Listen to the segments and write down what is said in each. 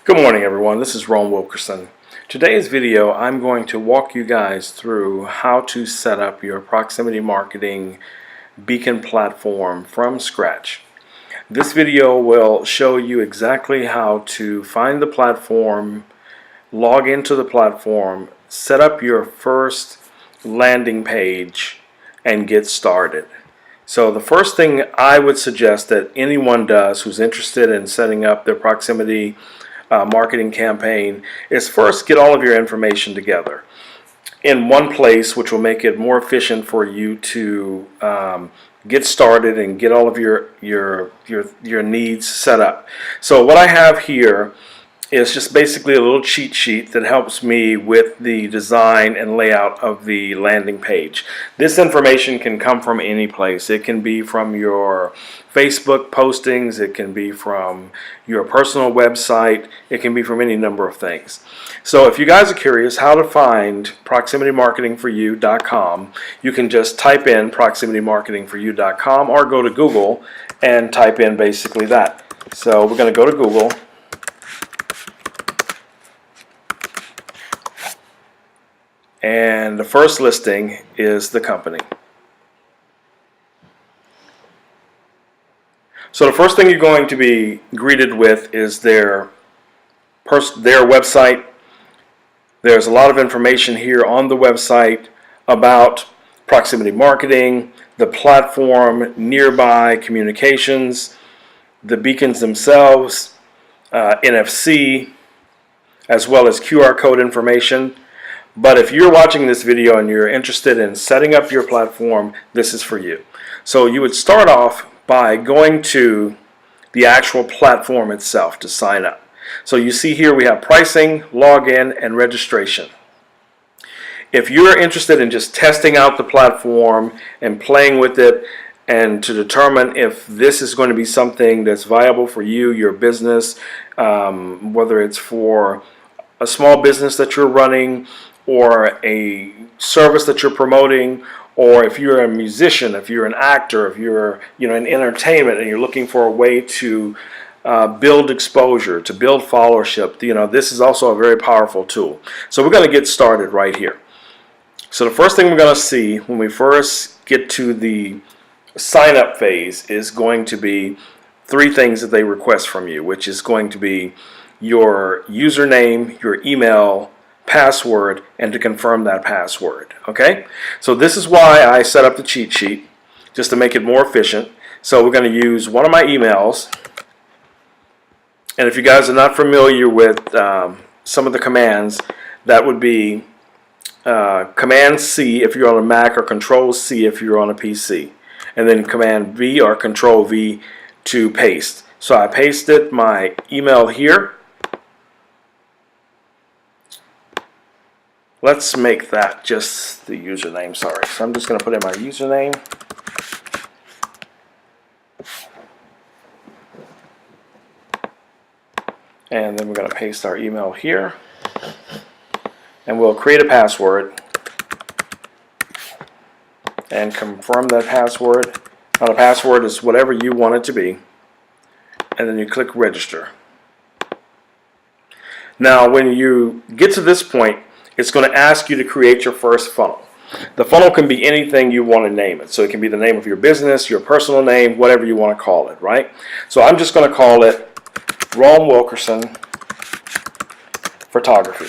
Good morning, everyone. This is Ron Wilkerson. Today's video, I'm going to walk you guys through how to set up your proximity marketing beacon platform from scratch. This video will show you exactly how to find the platform, log into the platform, set up your first landing page, and get started. So the first thing I would suggest that anyone does who's interested in setting up their proximity marketing campaign is first get all of your information together in one place, which will make it more efficient for you to get started and get all of your needs set up. So what I have here is just basically a little cheat sheet that helps me with the design and layout of the landing page. This information can come from any place. It can be from your Facebook postings, it can be from your personal website, it can be from any number of things. So if you guys are curious how to find proximitymarketingforyou.com, you can just type in proximitymarketingforyou.com or go to Google and type in basically that. So we're going to go to Google. And the first listing is the company. So the first thing you're going to be greeted with is their website. There's a lot of information here on the website about proximity marketing, the platform, nearby communications, the beacons themselves, NFC, as well as QR code information. But if you're watching this video and you're interested in setting up your platform, this is for you. So you would start off by going to the actual platform itself to sign up. So you see here we have pricing, login, and registration. If you're interested in just testing out the platform and playing with it and to determine if this is going to be something that's viable for you, your business, whether it's for a small business that you're running, or a service that you're promoting, or if you're a musician, if you're an actor, if you're in entertainment and you're looking for a way to build exposure, to build followership, this is also a very powerful tool. So we're going to get started right here. So the first thing we're going to see when we first get to the sign up phase is going to be three things that they request from you, which is going to be your username, your email, password, and to confirm that password. Okay, so this is why I set up the cheat sheet, just to make it more efficient. So we're going to use one of my emails, and if you guys are not familiar with some of the commands, that would be Command C if you're on a Mac, or Control C if you're on a PC, and then Command V or Control V to paste. So I pasted my email here. Let's make that just the username, sorry. So I'm just going to put in my username. And then we're going to paste our email here. And we'll create a password and confirm that password. Now the password is whatever you want it to be. And then you click register. Now when you get to this point, it's going to ask you to create your first funnel. The funnel can be anything you want to name it. So it can be the name of your business, your personal name, whatever you want to call it, right? So I'm just going to call it Ron Wilkerson Photography.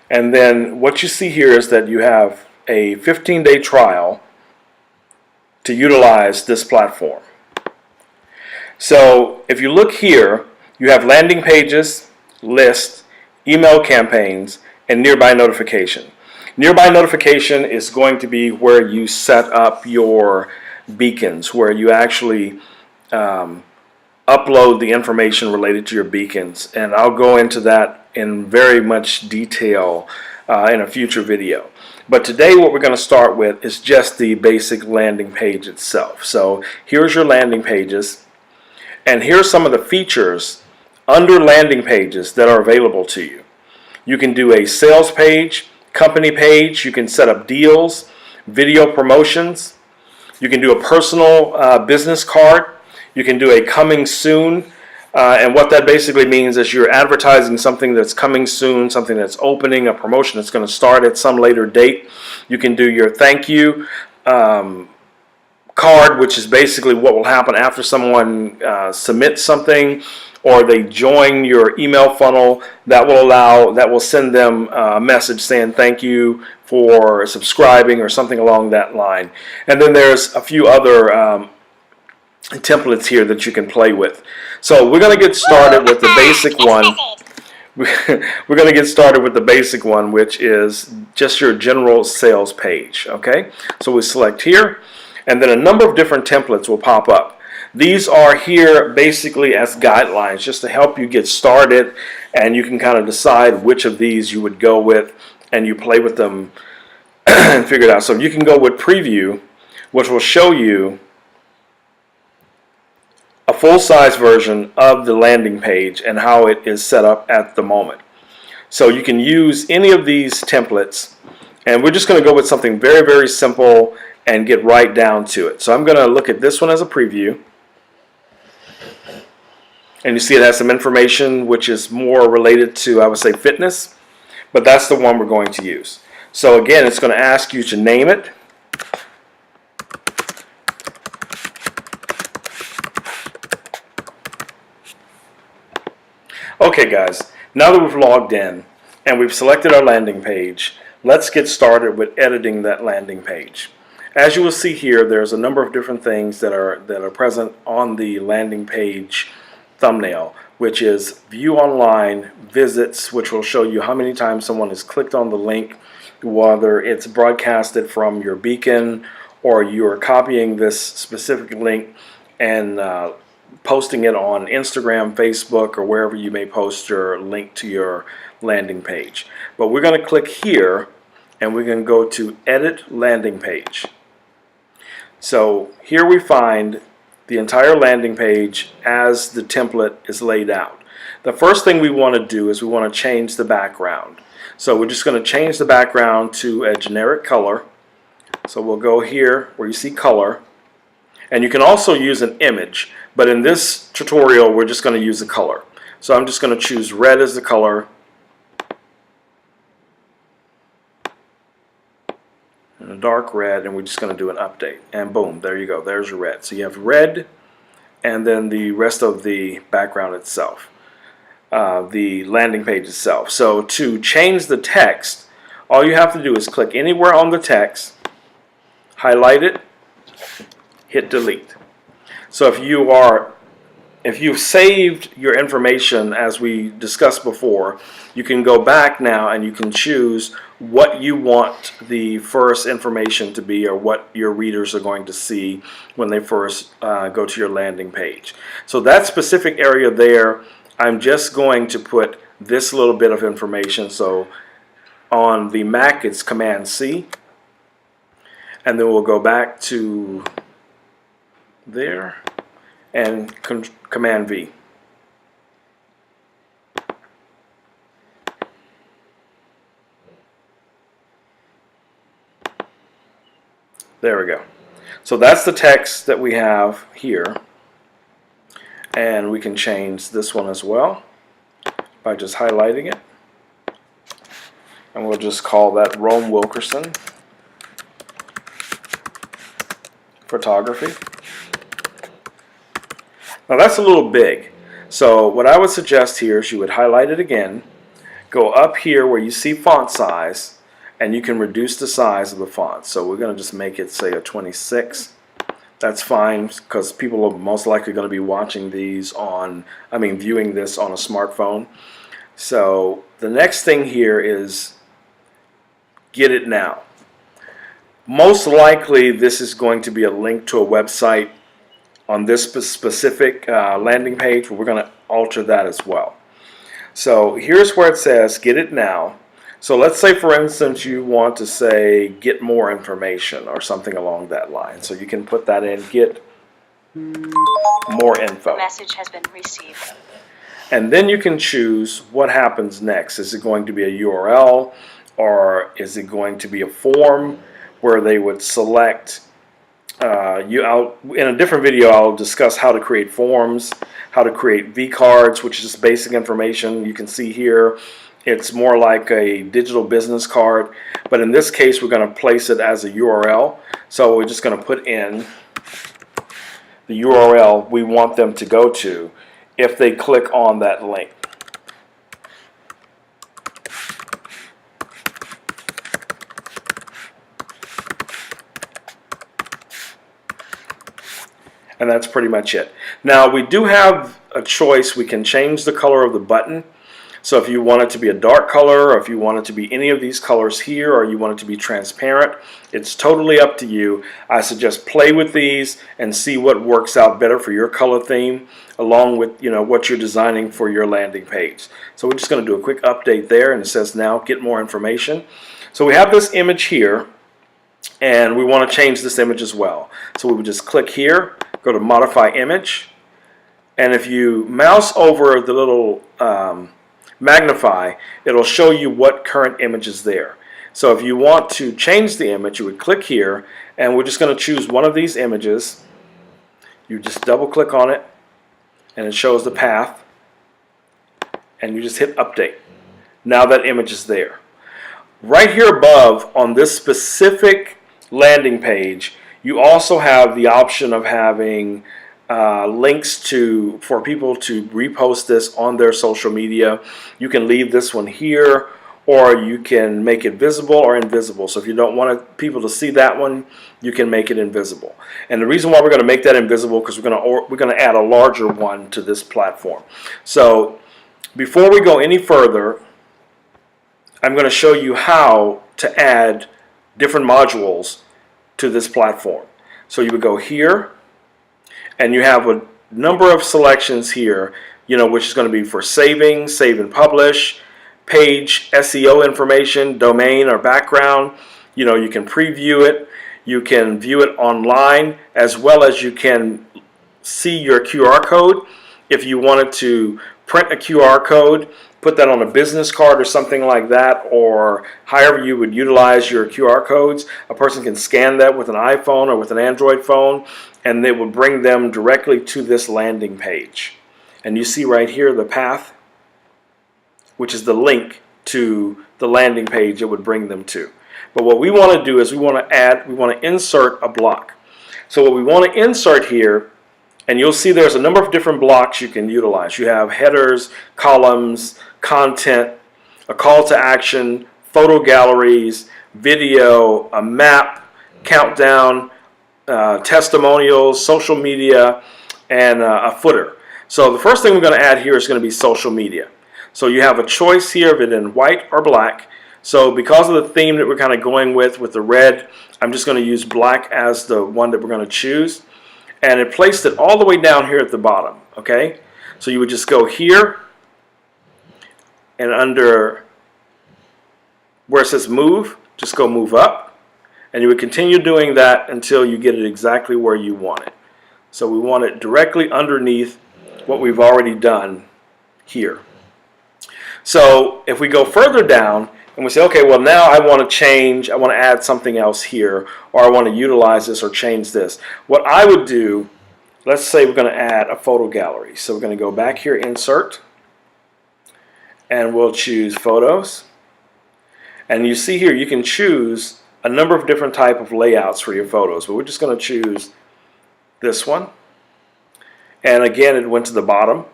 And then what you see here is that you have a 15-day trial to utilize this platform. So if you look here, you have landing pages, lists, email campaigns, and nearby notification. Nearby notification is going to be where you set up your beacons, where you actually upload the information related to your beacons. And I'll go into that in very much detail in a future video. But today what we're going to start with is just the basic landing page itself. So here's your landing pages. And here's some of the features under landing pages that are available to you. You can do a sales page, company page, you can set up deals, video promotions, You can do a personal business card. You can do a coming soon. And what that basically means is you're advertising something that's coming soon, something that's opening, a promotion that's going to start at some later date. You can do your thank you card, which is basically what will happen after someone submits something or they join your email funnel. That will send them a message saying thank you for subscribing or something along that line. And then there's a few other templates here that you can play with. So we're going to get started with the basic one. We're going to get started with the basic one, which is just your general sales page. Okay, so we select here, and then a number of different templates will pop up. These are here basically as guidelines just to help you get started, and you can kind of decide which of these you would go with, and you play with them and figure it out. So you can go with preview, which will show you a full-size version of the landing page and how it is set up at the moment. So you can use any of these templates, and we're just going to go with something very, very simple and get right down to it. So I'm going to look at this one as a preview, and you see it has some information which is more related to, I would say, fitness, but that's the one we're going to use. So again, it's going to ask you to name it. Okay guys, now that we've logged in and we've selected our landing page, let's get started with editing that landing page. As you will see here, there's a number of different things that are present on the landing page thumbnail, which is view online, visits, which will show you how many times someone has clicked on the link, whether it's broadcasted from your beacon or you are copying this specific link and posting it on Instagram, Facebook, or wherever you may post your link to your landing page. But we're going to click here and we're going to go to Edit Landing Page. So here we find the entire landing page as the template is laid out. The first thing we want to do is we want to change the background. So we're just going to change the background to a generic color. So we'll go here where you see color. And you can also use an image, but in this tutorial we're just going to use a color. So I'm just going to choose red as the color, and a dark red, and we're just going to do an update, and boom, there you go, there's your red. So you have red and then the rest of the background itself, the landing page itself. So to change the text, all you have to do is click anywhere on the text, highlight it, hit delete. So if you've saved your information as we discussed before, you can go back now and you can choose what you want the first information to be, or what your readers are going to see when they first go to your landing page. So that specific area there, I'm just going to put this little bit of information. So on the Mac it's Command C, and then we'll go back to there and Command V. There we go. So that's the text that we have here, and we can change this one as well by just highlighting it, and we'll just call that Rome Wilkerson Photography. Now that's a little big, so what I would suggest here is you would highlight it again, go up here where you see font size, and you can reduce the size of the font. So we're going to just make it, say, a 26. That's fine, because people are most likely going to be watching these viewing this on a smartphone. So the next thing here is get it now. Most likely this is going to be a link to a website on this specific landing page, but we're going to alter that as well. So here's where it says get it now. So let's say, for instance, you want to say get more information or something along that line. So you can put that in, get more info. Message has been received. And then you can choose what happens next. Is it going to be a URL, or is it going to be a form where they would select in a different video, I'll discuss how to create forms, how to create V-cards, which is just basic information. You can see here, it's more like a digital business card, but in this case, we're going to place it as a URL. So we're just going to put in the URL we want them to go to if they click on that link. And that's pretty much it. Now we do have a choice. We can change the color of the button. So if you want it to be a dark color, or if you want it to be any of these colors here, or you want it to be transparent, it's totally up to you. I suggest play with these and see what works out better for your color theme, along with what you're designing for your landing page. So we're just going to do a quick update there, and it says now get more information. So we have this image here, and we want to change this image as well. So we would just click here, go to modify image, and if you mouse over the little magnify, it'll show you what current image is there. So if you want to change the image, you would click here, and we're just going to choose one of these images. You just double click on it, and it shows the path, and you just hit update. Now that image is there. Right here above on this specific landing page, you also have the option of having links for people to repost this on their social media. You can leave this one here, or you can make it visible or invisible. So if you don't want people to see that one, you can make it invisible. And the reason why we're going to make that invisible, because we're going to add a larger one to this platform. So before we go any further, I'm going to show you how to add different modules to this platform. So you would go here, and you have a number of selections here, which is going to be for saving, save and publish, page, SEO information, domain or background. You can preview it, you can view it online, as well as you can see your QR code. If you wanted to print a QR code, put that on a business card or something like that, or however you would utilize your QR codes, a person can scan that with an iPhone or with an Android phone, and they will bring them directly to this landing page. And you see right here the path, which is the link to the landing page it would bring them to. But what we want to do is we want to insert a block. So what we want to insert here, and you'll see there's a number of different blocks you can utilize. You have headers, columns, content, a call to action, photo galleries, video, a map, countdown, testimonials, social media, and a footer. So the first thing we're going to add here is going to be social media. So you have a choice here of it in white or black. So because of the theme that we're kind of going with the red, I'm just going to use black as the one that we're going to choose. And it placed it all the way down here at the bottom, okay? So you would just go here, and under where it says move, just go move up, and you would continue doing that until you get it exactly where you want it. So we want it directly underneath what we've already done here. So if we go further down, and we say, okay, well now I want to change, I want to add something else here, or I want to utilize this or change this. What I would do, let's say we're going to add a photo gallery. So we're going to go back here, insert, and we'll choose photos. And you see here, you can choose a number of different type of layouts for your photos, but we're just going to choose this one. And again, it went to the bottom,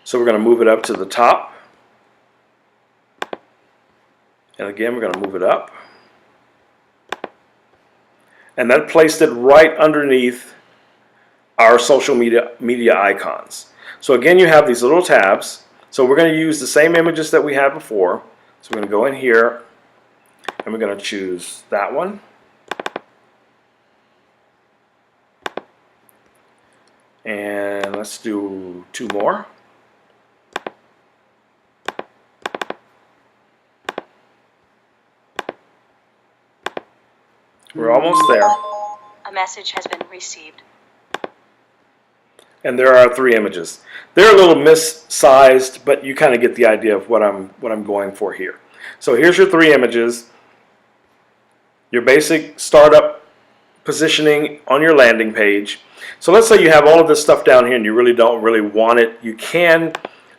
so we're going to move it up to the top. And again, we're going to move it up. And that placed it right underneath our social media icons. So again, you have these little tabs. So we're going to use the same images that we had before. So we're going to go in here, and we're going to choose that one. And let's do 2 more. We're almost there. A message has been received. And there are 3 images. They're a little missized, but you kind of get the idea of what I'm going for here. So here's your 3 images. Your basic startup positioning on your landing page. So let's say you have all of this stuff down here and you really don't really want it. You can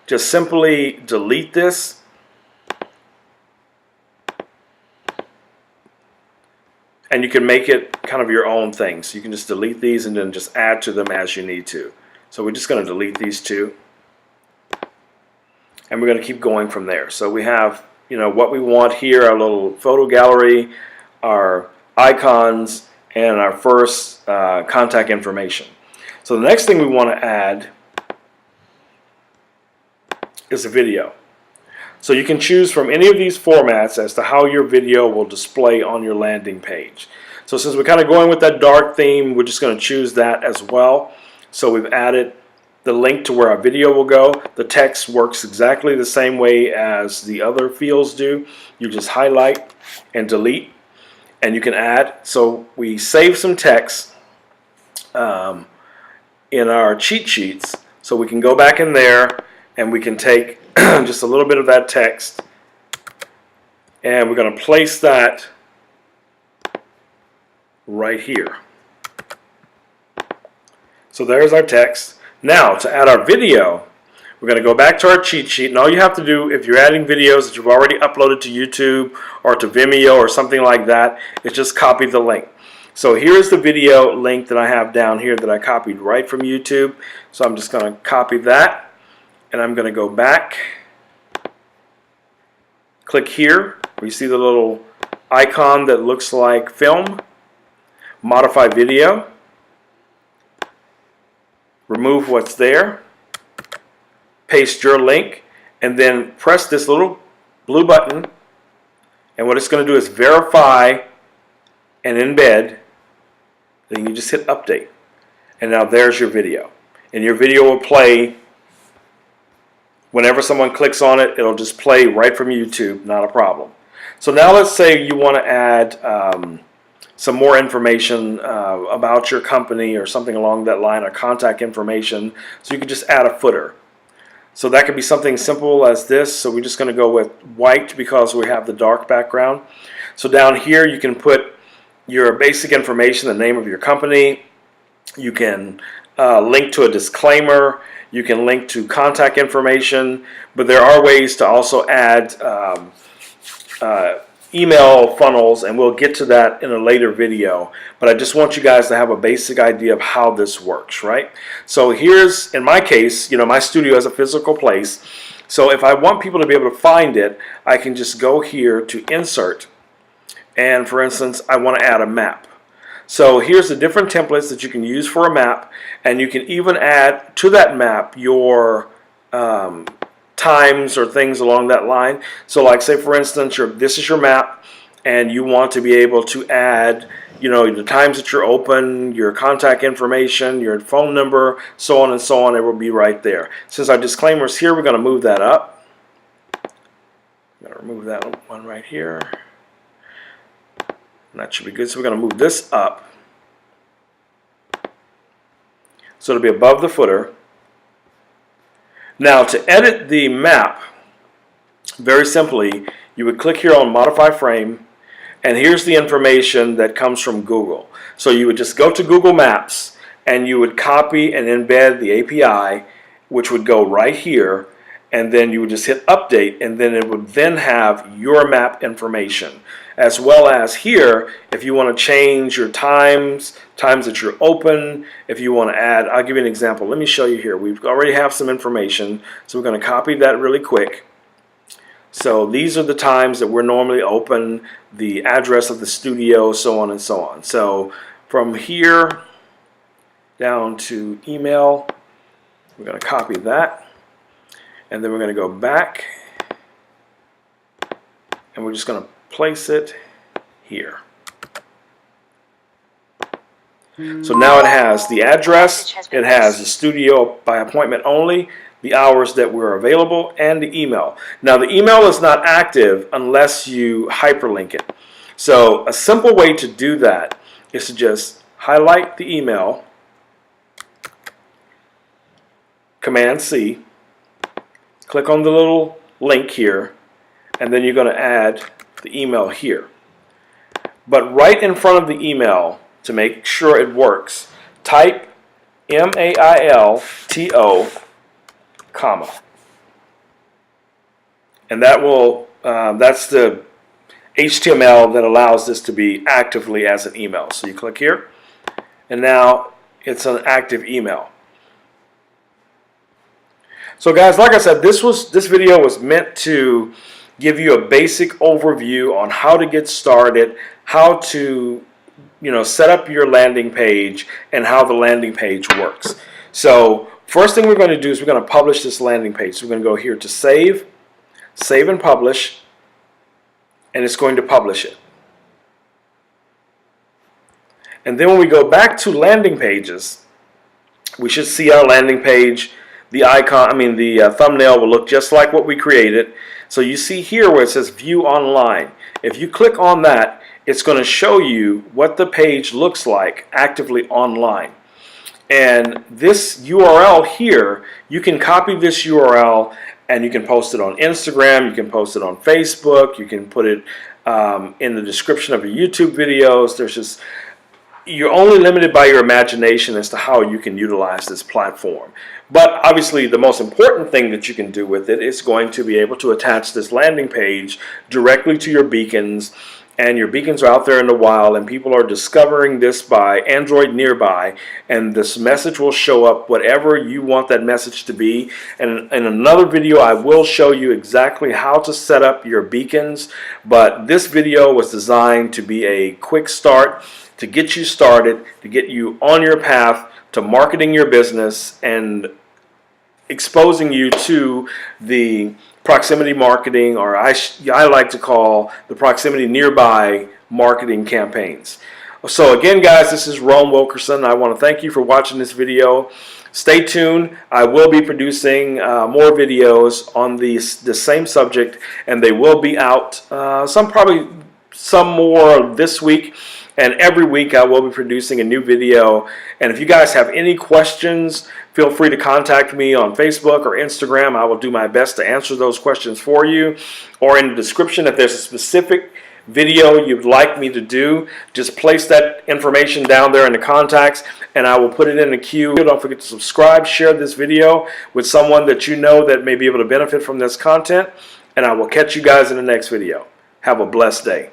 just simply delete this. And you can make it kind of your own thing. So you can just delete these and then just add to them as you need to. So we're just going to delete these two. And we're going to keep going from there. So we have, what we want here, our little photo gallery, our icons, and our first contact information. So the next thing we want to add is a video. So you can choose from any of these formats as to how your video will display on your landing page. So since we're kind of going with that dark theme, we're just going to choose that as well. So we've added the link to where our video will go. The text works exactly the same way as the other fields do. You just highlight and delete, and you can add. So we save some text in our cheat sheets, so we can go back in there and we can take just a little bit of that text, and we're going to place that right here. So there's our text. Now to add our video, we're going to go back to our cheat sheet, and all you have to do if you're adding videos that you've already uploaded to YouTube or to Vimeo or something like that is just copy the link. So here's the video link that I have down here that I copied right from YouTube. So I'm just going to copy that, and I'm going to go back, click here where you see the little icon that looks like film, modify video, remove what's there, paste your link, and then press this little blue button, and what it's going to do is verify and embed. Then you just hit update, and now there's your video, and your video will play whenever someone clicks on it. It'll just play right from YouTube, not a problem. So now let's say you want to add some more information about your company or something along that line, or contact information. So you can just add a footer. So that could be something simple as this. So we're just going to go with white because we have the dark background. So down here you can put your basic information, the name of your company. You can link to a disclaimer. You can link to contact information. But there are ways to also add email funnels, and we'll get to that in a later video. But I just want you guys to have a basic idea of how this works, right? So here's, in my case, my studio has a physical place. So if I want people to be able to find it, I can just go here to insert. And for instance, I want to add a map. So here's the different templates that you can use for a map, and you can even add to that map your times or things along that line. So like say for instance, this is your map, and you want to be able to add the times that you're open, your contact information, your phone number, so on and so on. It will be right there. Since our disclaimer is here, we're going to move that up. I'm going to remove that one right here. And that should be good. So we're going to move this up so it'll be above the footer. Now to edit the map, very simply, you would click here on Modify Frame, and here's the information that comes from Google. So you would just go to Google Maps, and you would copy and embed the API, which would go right here, and then you would just hit Update, and then it would then have your map information. As well as here, if you want to change your times that you're open, if you want to add, I'll give you an example. Let me show you here. We already have some information, so we're going to copy that really quick. So these are the times that we're normally open, the address of the studio, so on and so on. So from here down to email, we're going to copy that, and then we're going to go back, and we're just going to place it here. So now it has the address, it has the studio by appointment only, the hours that were available, and the email. Now the email is not active unless you hyperlink it. So a simple way to do that is to just highlight the email, Command C, click on the little link here, and then you're going to add the email here. But right in front of the email, to make sure it works, type MAILTO, comma. And that's the HTML that allows this to be actively as an email. So you click here, and now it's an active email. So guys, like I said, this video was meant to give you a basic overview on how to get started, how to set up your landing page, and how the landing page works. So first thing we're going to do is we're going to publish this landing page. So we're going to go here to save and publish, and it's going to publish it. And then when we go back to landing pages, we should see our landing page. The icon, the thumbnail will look just like what we created. So you see here where it says view online. If you click on that, it's going to show you what the page looks like actively online. And this URL here, you can copy this URL and you can post it on Instagram, you can post it on Facebook, you can put it in the description of your YouTube videos. You're only limited by your imagination as to how you can utilize this platform. But obviously the most important thing that you can do with it is going to be able to attach this landing page directly to your beacons. And your beacons are out there in the wild, and people are discovering this by Android Nearby, and this message will show up whatever you want that message to be. And in another video I will show you exactly how to set up your beacons, but this video was designed to be a quick start, to get you started, to get you on your path to marketing your business and exposing you to the proximity marketing, or I like to call the proximity nearby marketing campaigns. So again, guys, this is Rome Wilkerson. I want to thank you for watching this video. Stay tuned. I will be producing more videos on the same subject, and they will be out probably some more this week. And every week I will be producing a new video. And if you guys have any questions, feel free to contact me on Facebook or Instagram. I will do my best to answer those questions for you. Or in the description, if there's a specific video you'd like me to do, just place that information down there in the contacts and I will put it in the queue. Don't forget to subscribe, share this video with someone that you know that may be able to benefit from this content. And I will catch you guys in the next video. Have a blessed day.